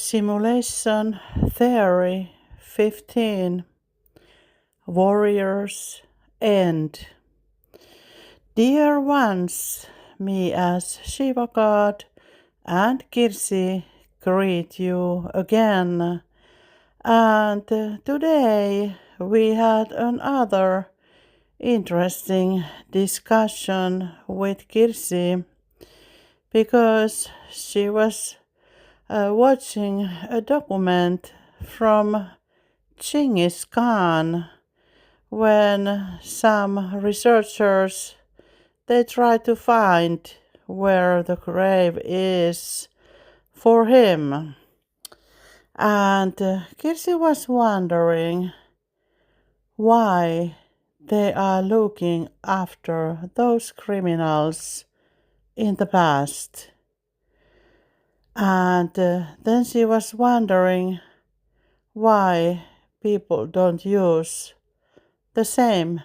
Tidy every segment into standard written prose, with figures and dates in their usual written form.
Simulation Theory 15 Warriors End. Dear ones, me as Shiva God and Kirsi greet you again. And today we had another interesting discussion with Kirsi because she was watching a document from Genghis Khan when some researchers they try to find where the grave is for him. And Kirsi was wondering why they are looking after those criminals in the past. And then she was wondering why people don't use the same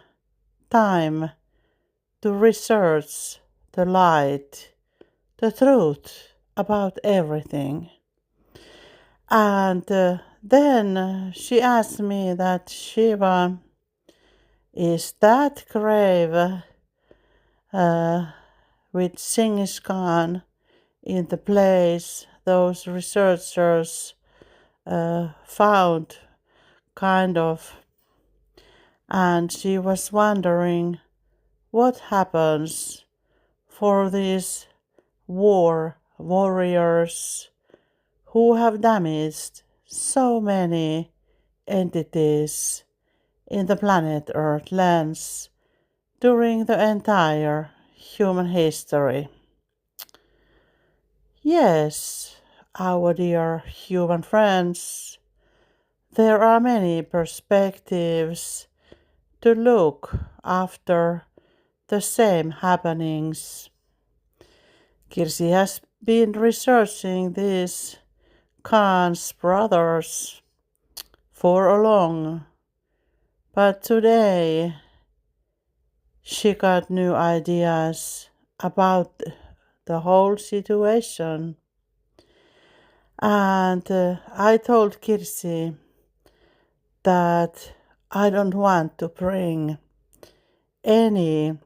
time to research the light, the truth about everything. And then she asked me that Shiva, is that grave with Genghis Khan in the place those researchers found kind of, and she was wondering what happens for these warriors who have damaged so many entities in the planet Earth lens during the entire human history. Yes, our dear human friends, there are many perspectives to look after the same happenings. Kirsi has been researching these Khan's brothers for a long, but today she got new ideas about the whole situation. And I told Kirsi that I don't want to bring any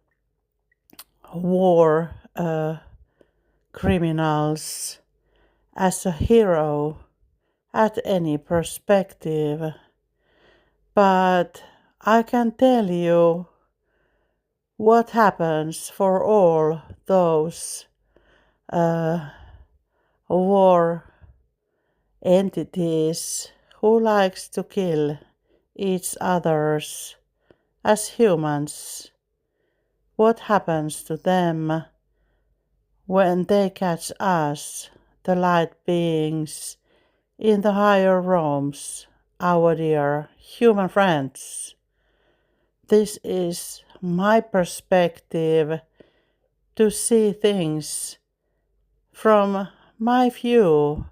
war criminals as a hero at any perspective, but I can tell you what happens for all those war entities who likes to kill each others as humans. What happens to them when they catch us, the light beings in the higher realms, our dear human friends? This is my perspective to see things from my view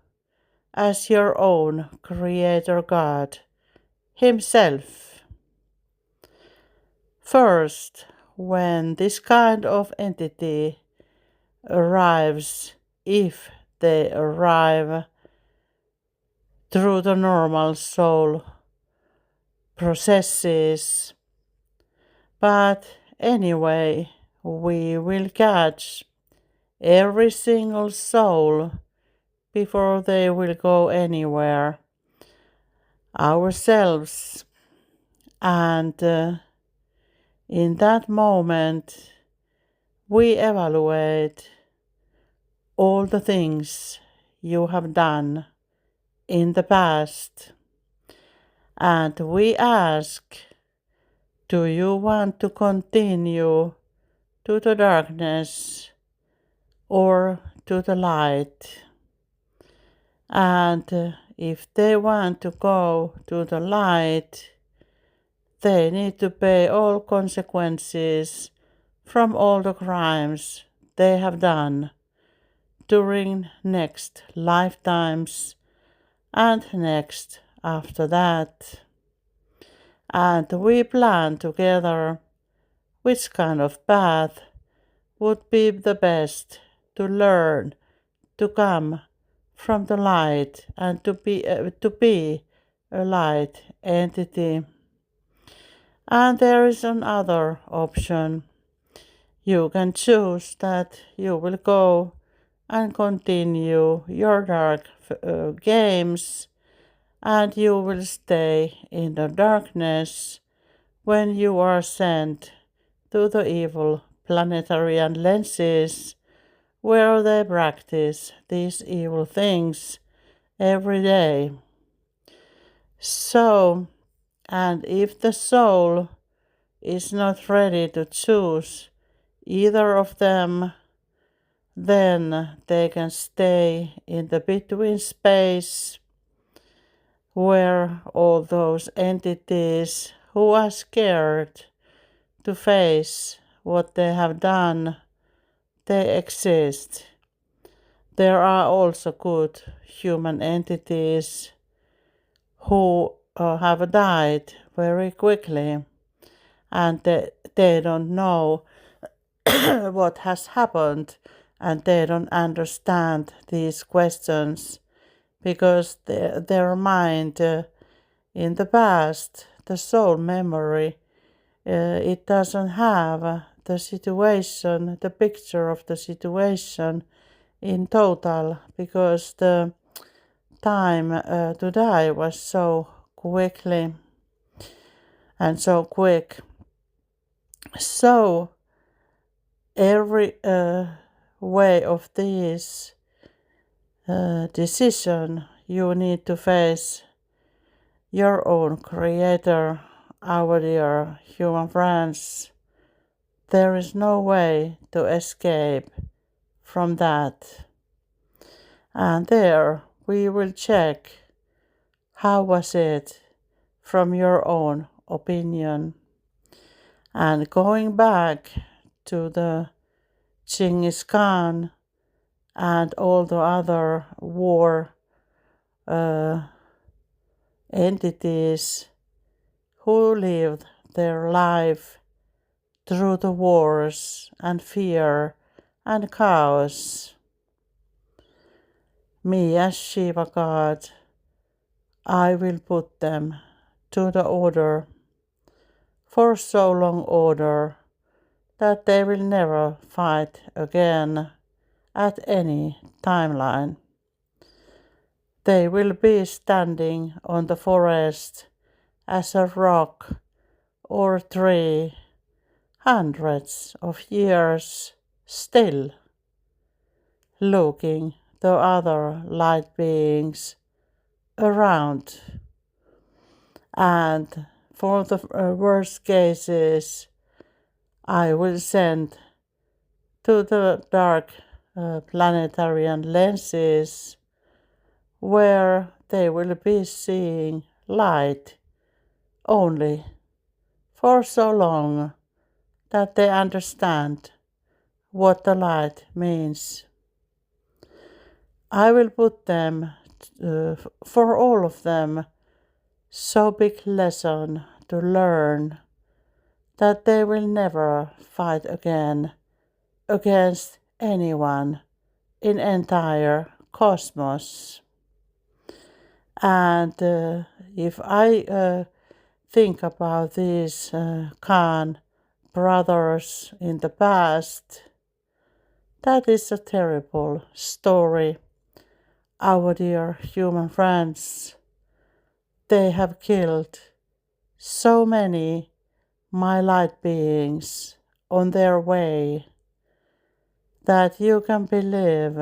as your own Creator God Himself. First, when this kind of entity arrives, if they arrive through the normal soul processes, but anyway, we will catch every single soul before they will go anywhere ourselves. And in that moment, we evaluate all the things you have done in the past. And we ask, do you want to continue to the darkness or to the light? And if they want to go to the light, they need to pay all consequences from all the crimes they have done during next lifetimes and next after that. And we plan together which kind of path would be the best to learn to come from the light and to be a light entity. And there is another option. You can choose that you will go and continue your dark games, and you will stay in the darkness when you are sent to the evil planetarian lenses where they practice these evil things every day. So, and if the soul is not ready to choose either of them, then they can stay in the between space where all those entities who are scared to face what they have done, they exist. There are also good human entities who have died very quickly, and they don't know what has happened, and they don't understand these questions because their mind in the past, the soul memory, it doesn't have the situation, the picture of the situation in total, because the time to die was so quickly and so quick. So every way of this decision, you need to face your own creator, our dear human friends. There is no way to escape from that. And there we will check how was it from your own opinion. And going back to the Genghis Khan and all the other war entities who lived their life through the wars and fear and chaos. Me as Shiva God, I will put them to the order, for so long order that they will never fight again at any timeline. They will be standing on the forest as a rock or tree, hundreds of years still, looking the other light beings around. And for the worst cases, I will send to the dark planetarian lenses where they will be seeing light only for so long that they understand what the light means. I will put them, for all of them, so big lesson to learn that they will never fight again against anyone in entire cosmos. And if I think about these Khan brothers in the past, that is a terrible story. Our dear human friends, they have killed so many my light beings on their way that you can believe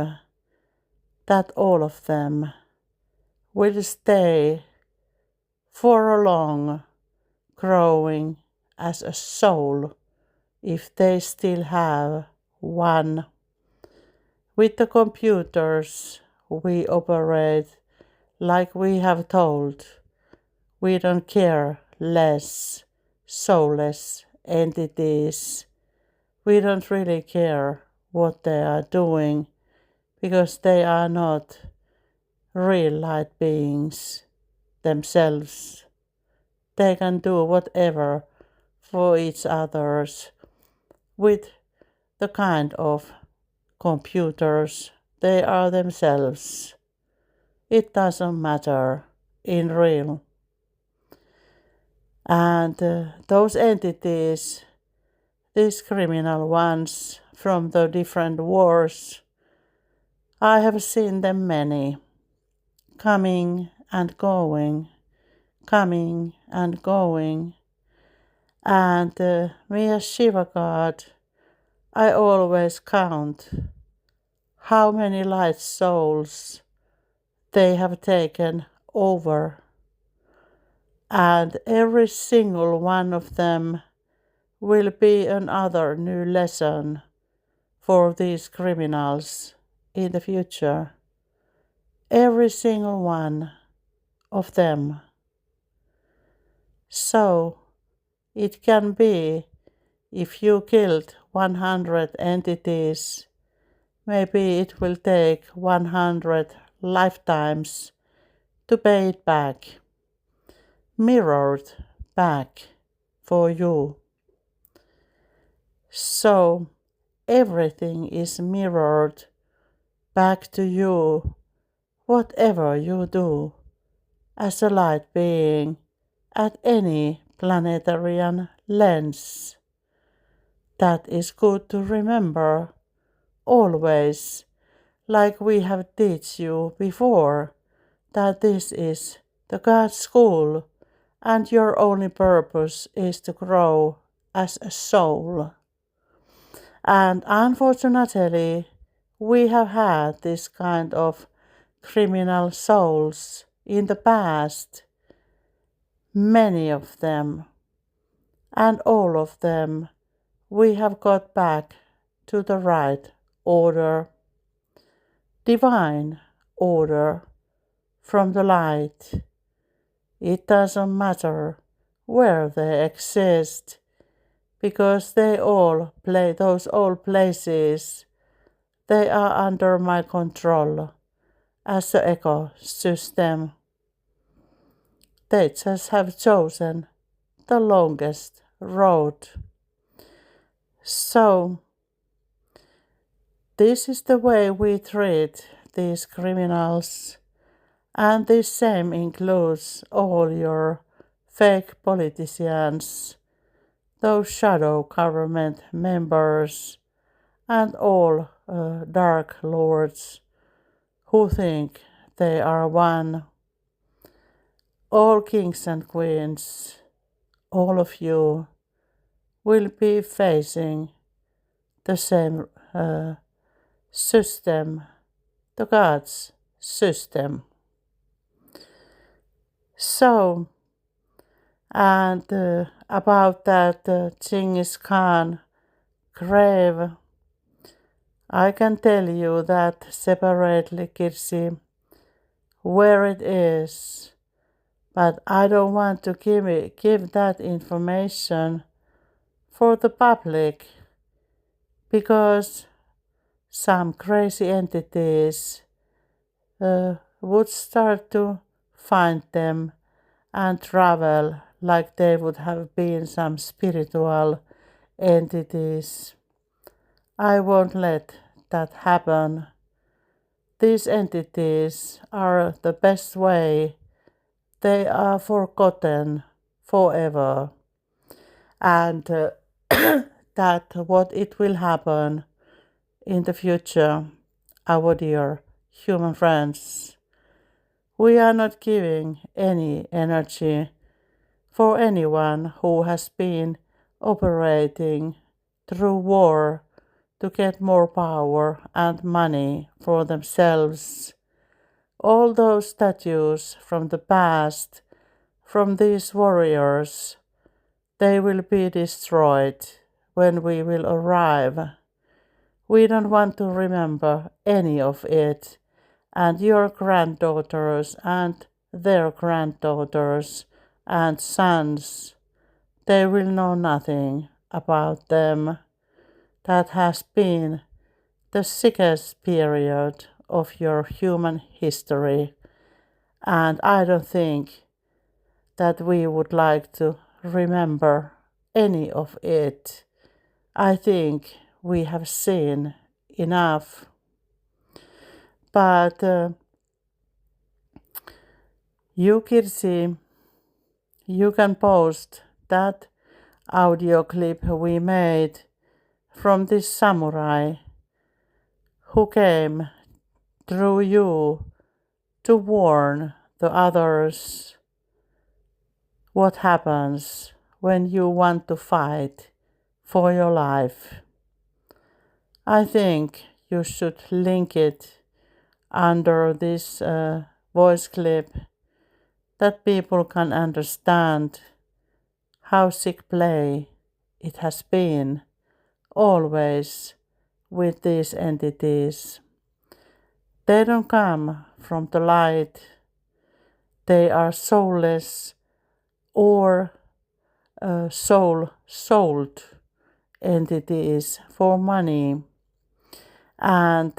that all of them will stay for a long growing as a soul if they still have one. With the computers we operate like we have told. We don't care less, soulless entities. We don't really care what they are doing because they are not real light beings themselves. They can do whatever for each others with the kind of computers they are themselves. it doesn't matter in real. And those entities, these criminal ones from the different wars, I have seen them many, coming and going, coming and going. And me as Shiva God, I always count how many light souls they have taken over. And every single one of them will be another new lesson for these criminals in the future. Every single one of them. So it can be if you killed 100 entities, maybe it will take 100 lifetimes to pay it back, mirrored back for you. So everything is mirrored back to you, whatever you do as a light being at any planetarian lens. That is good to remember always, like we have taught you before, that this is the God school and your only purpose is to grow as a soul. And unfortunately, we have had this kind of criminal souls in the past, many of them, and all of them we have got back to the right order, divine order from the light. It doesn't matter where they exist, because they all play those old places. They are under my control as the ecosystem. They just have chosen the longest road. So, this is the way we treat these criminals, and this same includes all your fake politicians, those shadow government members, and all dark lords who think they are one. All kings and queens, all of you, will be facing the same system, the God's system. So, and about that Genghis Khan grave, I can tell you that separately, Kirsi, where it is, but I don't want to give that information for the public, because some crazy entities would start to find them and travel like they would have been some spiritual entities. I won't let that happen. These entities are the best way. They are forgotten forever. And that what it will happen in the future, our dear human friends. We are not giving any energy for anyone who has been operating through war to get more power and money for themselves. All those statues from the past, from these warriors, they will be destroyed when we will arrive. We don't want to remember any of it, and your granddaughters and their granddaughters and sons, they will know nothing about them. That has been the sickest period of your human history, and I don't think that we would like to remember any of it. I think we have seen enough. But You, Kirsi, you can post that audio clip we made from this samurai who came through you to warn the others what happens when you want to fight for your life. I think you should link it under this voice clip that people can understand how sick play it has been always with these entities. They don't come from the light. They are soulless or sold entities for money, and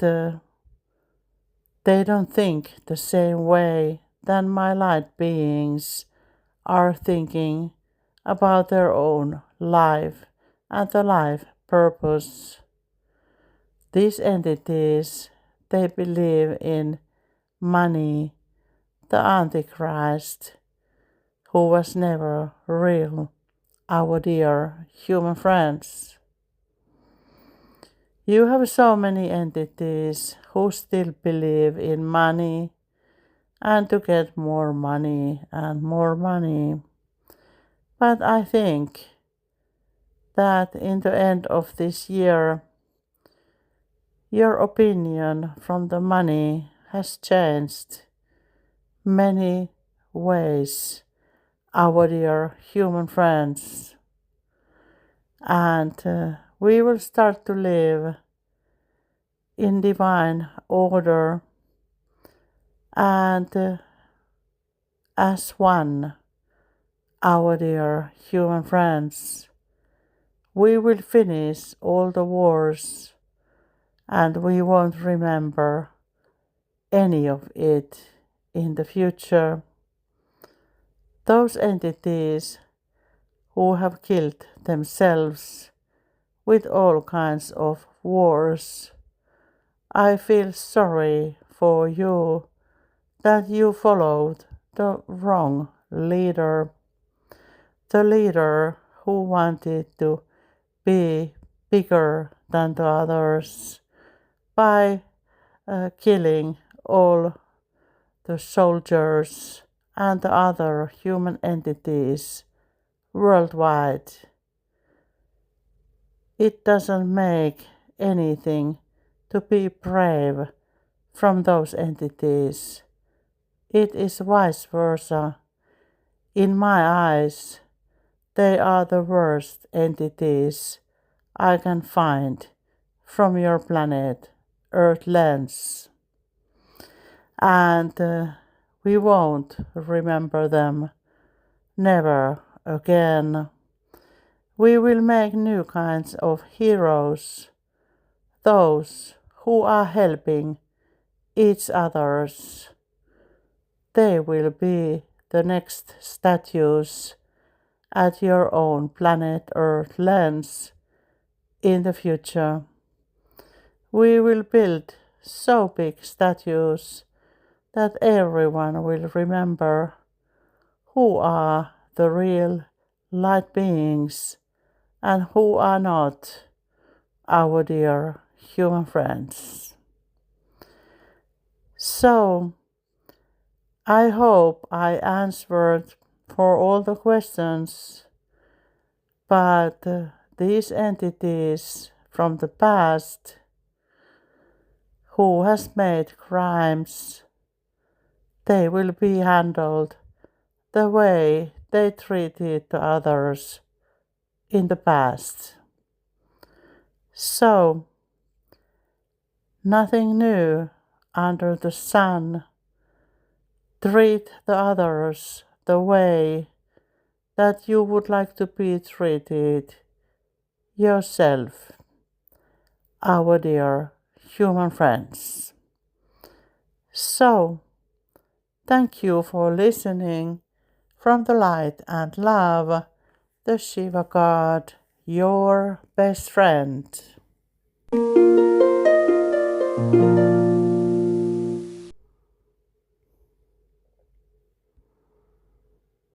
they don't think the same way than my light beings are thinking about their own life and the life purpose. These entities, they believe in money, the Antichrist, who was never real, our dear human friends. You have so many entities who still believe in money and to get more money and more money. But I think that in the end of this year, your opinion from the money has changed many ways, our dear human friends. And we will start to live in divine order and as one, our dear human friends. We will finish all the wars and we won't remember any of it in the future. Those entities who have killed themselves with all kinds of wars, I feel sorry for you that you followed the wrong leader, the leader who wanted to be bigger than the others by killing all the soldiers and the other human entities worldwide. It doesn't make anything to be brave from those entities. It is vice versa. In my eyes, they are the worst entities I can find from your planet, Earth lens. And we won't remember them, never again. We will make new kinds of heroes, those who are helping each others. They will be the next statues at your own planet Earth lens in the future. We will build so big statues that everyone will remember who are the real light beings and who are not, our dear human friends. So, I hope I answered for all the questions, but these entities from the past who has made crimes, they will be handled the way they treated the others in the past. So, nothing new under the sun. Treat the others the way that you would like to be treated yourself, our dear human friends. So, thank you for listening from the light and love, the Shiva God, your best friend.